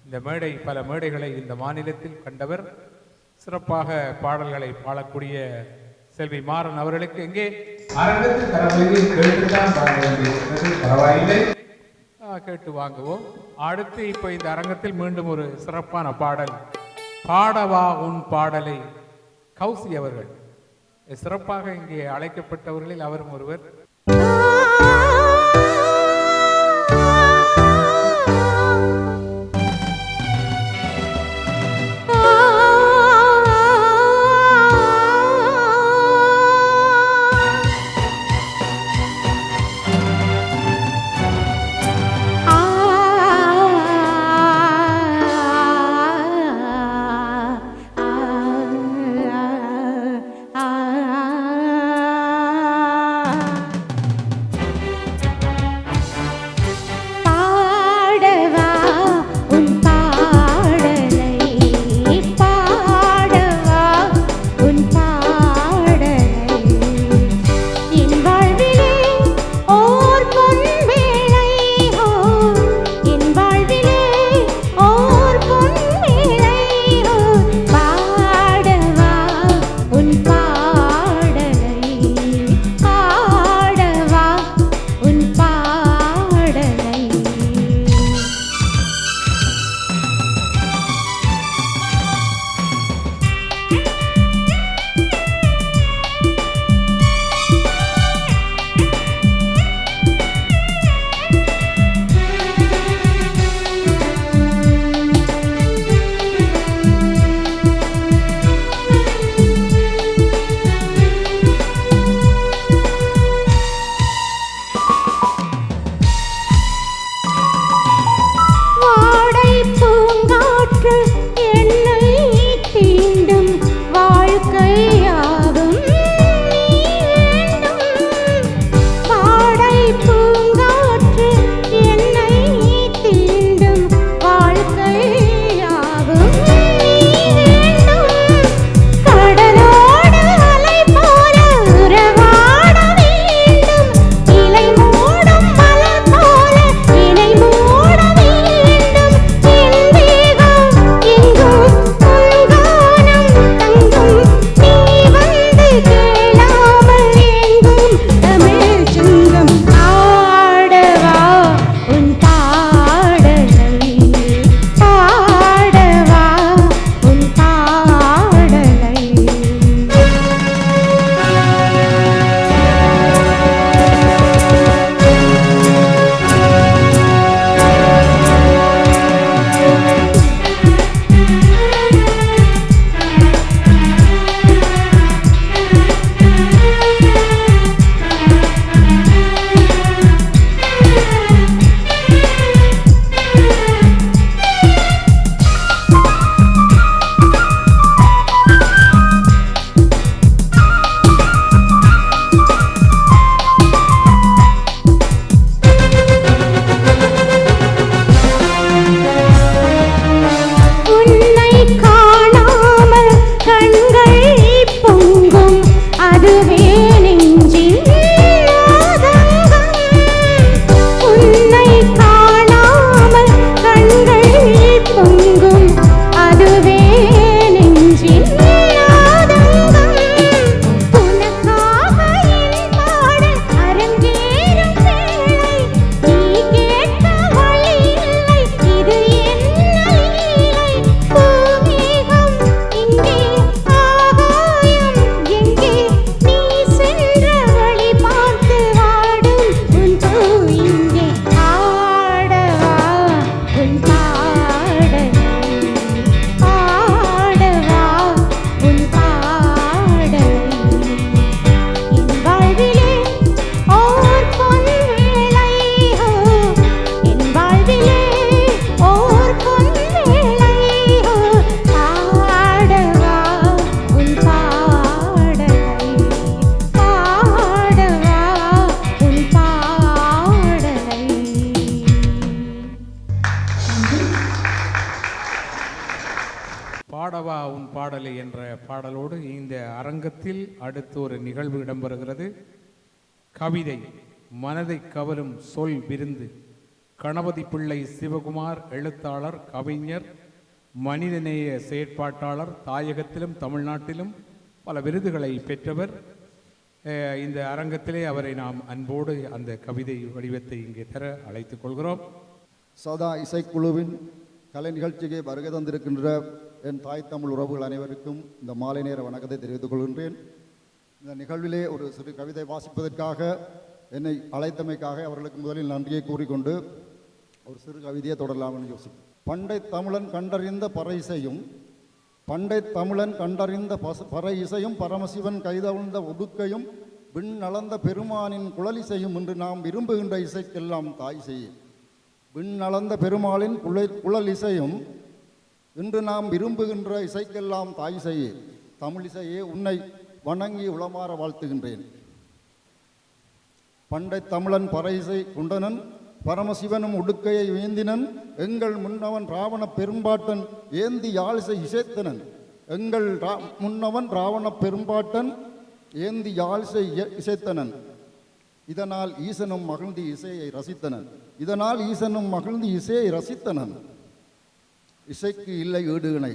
இந்த மேடை பல மேடைகளை இந்த மாநிலத்தில் கண்டவர். சிறப்பாக பாடல்களை பாடக்கூடிய செல்வி மாறன் அவர்களுக்கு எங்கே அரங்கத்தில் கேட்டுதான் பரவாயில்லை, கேட்டு வாங்குவோம். அடுத்து இப்போ இந்த அரங்கத்தில் மீண்டும் ஒரு சிறப்பான பாடல், பாடவா உன் பாடலை, கௌசி அவர்கள். சிறப்பாக இங்கே அழைக்கப்பட்டவர்களில் அவரும் ஒருவர். பாடவா உன் பாடலை என்ற பாடலோடு இந்த அரங்கத்தில் அடுத்து ஒரு நிகழ்வு இடம்பெறுகிறது. கவிதை மனதை கவரும் சொல் விருந்து. கணபதி பிள்ளை சிவகுமார் எழுத்தாளர், கவிஞர், மனிதநேய செயற்பாட்டாளர், தாயகத்திலும் தமிழ்நாட்டிலும் பல விருதுகளை பெற்றவர். இந்த அரங்கத்திலே அவரை நாம் அன்போடு அந்த கவிதை வடிவத்தை இங்கே தர அழைத்துக் கொள்கிறோம். சதா இசைக்குழுவின் கலை நிகழ்ச்சிக்கு வருகை தந்திருக்கின்ற என் தாய் தமிழ் உறவுகள் அனைவருக்கும் இந்த மாலை நேர வணக்கத்தை தெரிவித்துக் கொள்கின்றேன். இந்த நிகழ்விலே ஒரு சிறு கவிதை வாசிப்பதற்காக என்னை அழைத்தமைக்காக அவர்களுக்கு முதலில் நன்றியை கூறிக்கொண்டு ஒரு சிறு கவிதையை தொடரலாம் என்று யோசிப்பேன். பண்டை தமிழன் கண்டறிந்த பறை இசையும், பண்டை தமிழன் கண்டறிந்த பறை இசையும், பரமசிவன் கைதவிழ்ந்த ஒடுக்கையும், விண் அளந்த பெருமானின் குழலிசையும் இன்று நாம் விரும்புகின்ற இசைக்கெல்லாம் தாய் செய்யும். விண் அளந்த பெருமாளின் குழல் இசையும் இன்று நாம் விரும்புகின்ற இசைக்கெல்லாம் தாய் செய்ய. தமிழ் இசையே உன்னை வணங்கி உளமாற வாழ்த்துகின்றேன். பண்டை தமிழன் பறை இசை குண்டனன், பரமசிவனும் உடுக்கையை வேந்தினன், எங்கள் முன்னவன் ராவண பெரும்பாட்டன் ஏந்தி யாழிசை இசைத்தனன். எங்கள் முன்னவன் ராவண பெரும்பாட்டன் ஏந்தி யாழிசை இசைத்தனன். இதனால் ஈசனும் மகிழ்ந்து இசையை ரசித்தனன். இதனால் ஈசனும் மகிழ்ந்து இசையை ரசித்தனன். இசைக்கு இல்லை ஈடு இணை,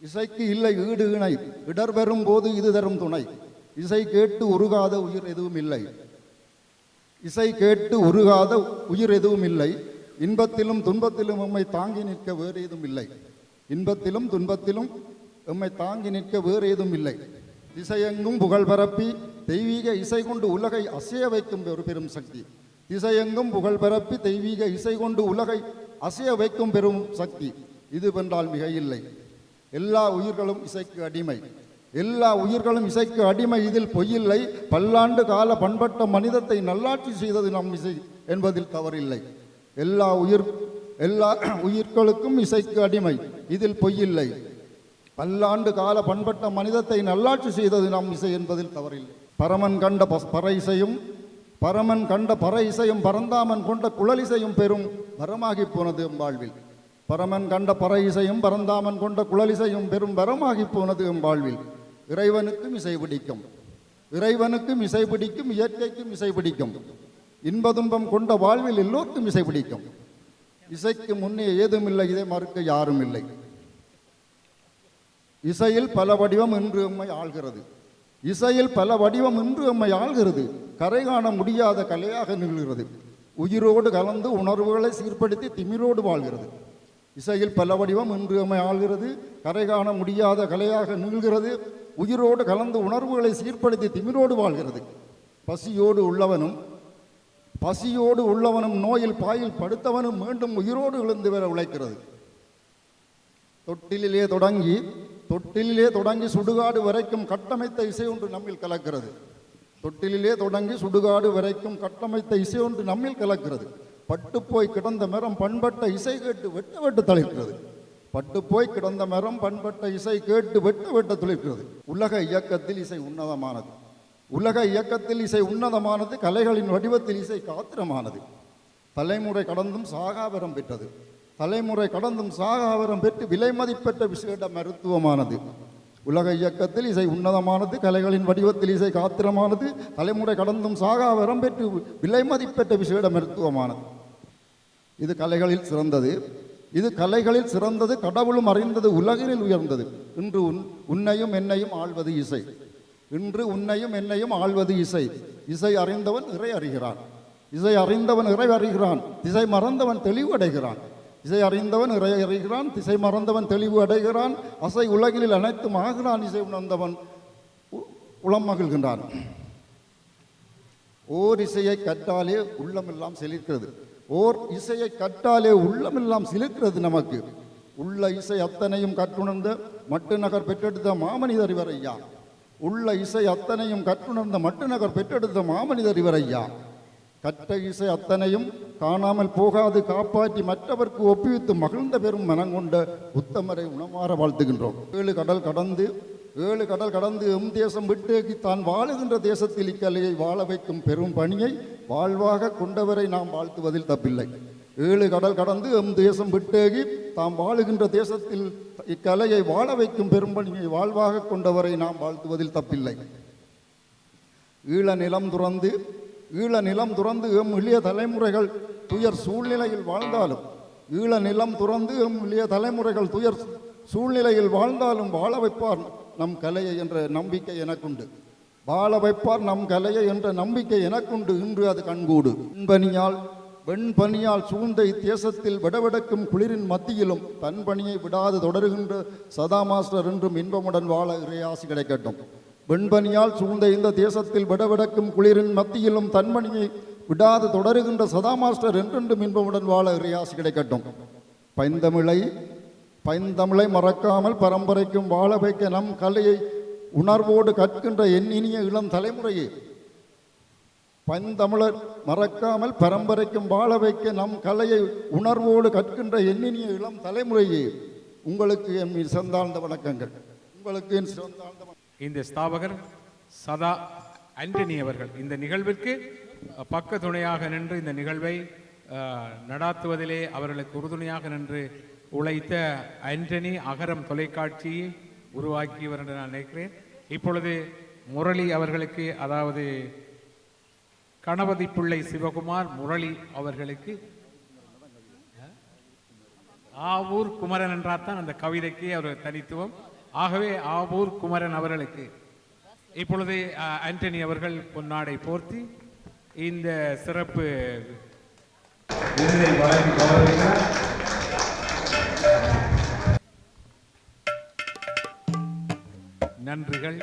இசைக்கு இல்லை ஈடு இணை, இடர் பெறும் போது இது தரும் துணை. இசை கேட்டு உருகாத உயிர் எதுவும் இல்லை, இசை கேட்டு உருகாத உயிர் எதுவும் இல்லை. இன்பத்திலும் துன்பத்திலும் உம்மை தாங்கி நிற்க வேறு ஏதும் இல்லை. இன்பத்திலும் துன்பத்திலும் உம்மை தாங்கி நிற்க வேறு ஏதும் இல்லை. திசையெங்கும் புகழ் பரப்பி தெய்வீக இசை கொண்டு உலகை அசைய வைக்கும் ஒரு பெரும் சக்தி. திசையெங்கும் புகழ் பரப்பி தெய்வீக இசை கொண்டு உலகை அசைய வைக்கும் பெரும் சக்தி. இது வென்றால் மிக இல்லை. எல்லா உயிர்களும் இசைக்கு அடிமை, எல்லா உயிர்களும் இசைக்கு அடிமை, இதில் பொய்யில்லை. பல்லாண்டு கால பண்பட்ட மனிதத்தை நல்லாட்சி செய்தது நம் இசை என்பதில் தவறில்லை. எல்லா உயிர்களுக்கும் இசைக்கு அடிமை, இதில் பொய்யில்லை. பல்லாண்டு கால பண்பட்ட மனிதத்தை நல்லாட்சி செய்தது நம் இசை என்பதில் தவறில்லை. பரமன் கண்ட பறை இசையும், பரமன் கண்ட பறை இசையும், பரந்தாமன் கொண்ட குழலிசையும் பெரும் வரமாகி போனது எம் வாழ்வில். பரமன் கண்ட பறை இசையும், பரந்தாமன் கொண்ட குழலிசையும் பெரும் வரமாகி போனது எம் வாழ்வில். இறைவனுக்கும் இசை பிடிக்கும், இறைவனுக்கும் இசை பிடிக்கும், இயற்கைக்கும் இசை பிடிக்கும். இன்ப துன்பம் கொண்ட வாழ்வில் எல்லோருக்கும் இசை பிடிக்கும். இசைக்கு முன்னே ஏதும் இல்லை, இதை மறுக்க யாரும் இல்லை. இசையில் பல வடிவம் இன்று எம்மை ஆள்கிறது, இசையில் பல வடிவம் இன்று எம்மை ஆள்கிறது. கரை காண முடியாத கலையாக நிகழ்கிறது. உயிரோடு கலந்து உணர்வுகளை சீர்படுத்தி திமிரோடு வாழ்கிறது. இசையில் பல வடிவம் இன்று எம்மை ஆள்கிறது, கரை காண முடியாத கலையாக நிகழ்கிறது. உயிரோடு கலந்து உணர்வுகளை சீர்படுத்தி திமிரோடு வாழ்கிறது. பசியோடு உள்ளவனும் நோயில் பாயில் படுத்தவனும் மீண்டும் உயிரோடு எழுந்து வர உழைக்கிறது. தொட்டிலே தொடங்கி சுடுகாடு வரைக்கும் கட்டமைத்த இசை ஒன்று நம்மில் கலக்கிறது. தொட்டிலே தொடங்கி சுடுகாடு வரைக்கும் கட்டமைத்த இசை ஒன்று நம்மில் கலக்கிறது. பட்டுப்போய் கிடந்த மரம் பண்பட்ட இசை கேட்டு வெட்ட வெட்ட தளிர்க்கிறது. பட்டுப்போய் கிடந்த மரம் பண்பட்ட இசை கேட்டு வெட்ட வெட்ட துளிர்க்கிறது. உலக இயக்கத்தில் இசை உன்னதமானது, உலக இயக்கத்தில் இசை உன்னதமானது. கலைகளின் வடிவத்தில் இசை காத்திரமானது. தலைமுறை கடந்தும் சாகாவரம் பெற்றது, தலைமுறை கடந்தும் சாகாவரம் பெற்று விலை மதிப்பெற்ற விசேட மருத்துவமானது. உலக இயக்கத்தில் இசை உன்னதமானது, கலைகளின் வடிவத்தில் இசை காத்திரமானது. தலைமுறை கடந்தும் சாகாவரம் பெற்று விலை மதிப்பெற்ற விசேட மருத்துவமானது. இது கலைகளில் சிறந்தது, இது கலைகளில் சிறந்தது. கடவுளும் அறிந்தது, உலகினில் உயர்ந்தது. இன்று உன்னையும் என்னையும் ஆள்வது இசை, இன்று உன்னையும் என்னையும் ஆள்வது இசை. இசை அறிந்தவன் இறை அறிகிறான், இசை அறிந்தவன் இறை அறிகிறான். திசை மறந்தவன் தெளிவு அடைகிறான். இசை அறிந்தவன் இறை அறிகிறான், திசை மறந்தவன் தெளிவு அடைகிறான். அசை உலகினில் அனைத்தும் ஆகிறான், இசை உணர்ந்தவன் உளம் மகிழ்கின்றான். ஓர் இசையை கற்றாலே உள்ளமெல்லாம் செழிக்கிறது, ஓர் இசையை கற்றாலே உள்ளமெல்லாம் சிலிர்க்கிறது. நமக்கு உள்ள இசை அத்தனையும் கற்றுணர்ந்த மட்டு நகர் பெற்றெடுத்த மாமனிதர் இவரையா. உள்ள இசை அத்தனையும் கற்றுணர்ந்த மட்டு நகர் பெற்றெடுத்த மாமனிதர் இவரையா. கற்ற இசை அத்தனையும் காணாமல் போகாது காப்பாற்றி மற்றவர்க்கு ஒப்புவித்து மகிழ்ந்த பெரும் மனங்கொண்ட உத்தமரை உணமாற வாழ்த்துகின்றோம். ஏழு கடல் கடந்து எம் தேசம் விட்டு தான் வாழுகின்ற தேசத்தில் இக்கலையை வாழ வைக்கும் பெரும் பணியை வாழ்வாக கொண்டவரை நாம் வாழ்த்துவதில் தப்பில்லை. ஏழு கடல் கடந்து எம் தேசம் விட்டேகி தாம் வாழுகின்ற தேசத்தில் இக்கலையை வாழ வைக்கும் பெரும் பணியை வாழ்வாக கொண்டவரை நாம் வாழ்த்துவதில் தப்பில்லை. ஈழ நிலம் துறந்து எம் இளைய தலைமுறைகள் துயர் சூழ்நிலையில் வாழ்ந்தாலும் ஈழ நிலம் துறந்து எம் இளைய தலைமுறைகள் துயர் சூழ்நிலையில் வாழ்ந்தாலும் வாழ வைப்பார் நம் கலையை என்ற நம்பிக்கை எனக்குண்டு. வாழ வைப்பார் நம் கலையை என்ற நம்பிக்கை எனக்குண்டு. இன்று அது கண்கூடு. வெண்பனியால் சூழ்ந்த இத்தேசத்தில் விடவிடக்கும் குளிரின் மத்தியிலும் தன் பணியை விடாது தொடருகின்ற சதா மாஸ்டர் என்றும் இன்பமுடன் வாழ இறையாசி கிடைக்கட்டும். வெண்பனியால் சூழ்ந்த இந்த தேசத்தில் விடவிடக்கும் குளிரின் மத்தியிலும் தன் பணியை விடாது தொடருகின்ற சதா மாஸ்டர் என்றென்றும் இன்பமுடன் வாழ இறையாசி கிடைக்கட்டும். பைந்தமிழை மறக்காமல் பரம்பரைக்கும் வாழ வைக்க நம் கலையை உணர்வோடு கற்கின்ற என் இனிய இளம் தலைமுறையே, பைந்தமிழர் மறக்காமல் பரம்பரைக்கும் வாழ வைக்க நம் கலையை உணர்வோடு கற்கின்ற எண்ணினிய இளம் தலைமுறையே, உங்களுக்கு என் சிறந்தாழ்ந்த வணக்கங்கள். உங்களுக்கு என் சிறந்தாழ்ந்த இந்த ஸ்தாபகர் சதா ஆண்டனி அவர்கள் இந்த நிகழ்விற்கு பக்க துணையாக நின்று இந்த நிகழ்வை நடாத்துவதிலே அவர்களுக்கு உறுதுணையாக நின்று உழைத்த ஆண்டனி அகரம் தொலைக்காட்சியை உருவாக்கியவர் என்று நான் நினைக்கிறேன். இப்பொழுது முரளி அவர்களுக்கு, அதாவது கணபதி பிள்ளை சிவகுமார் முரளி அவர்களுக்கு, ஆவூர் குமரன் என்றால் தான் அந்த கவிதைக்கு அவர் தனித்துவம். ஆகவே ஆவூர் குமரன் அவர்களுக்கு இப்பொழுது ஆண்டனி அவர்கள் பொன்னாடை போர்த்தி இந்த சிறப்பு விருதை வழங்கி கௌரவிக்கிறார். நன்றிகள்.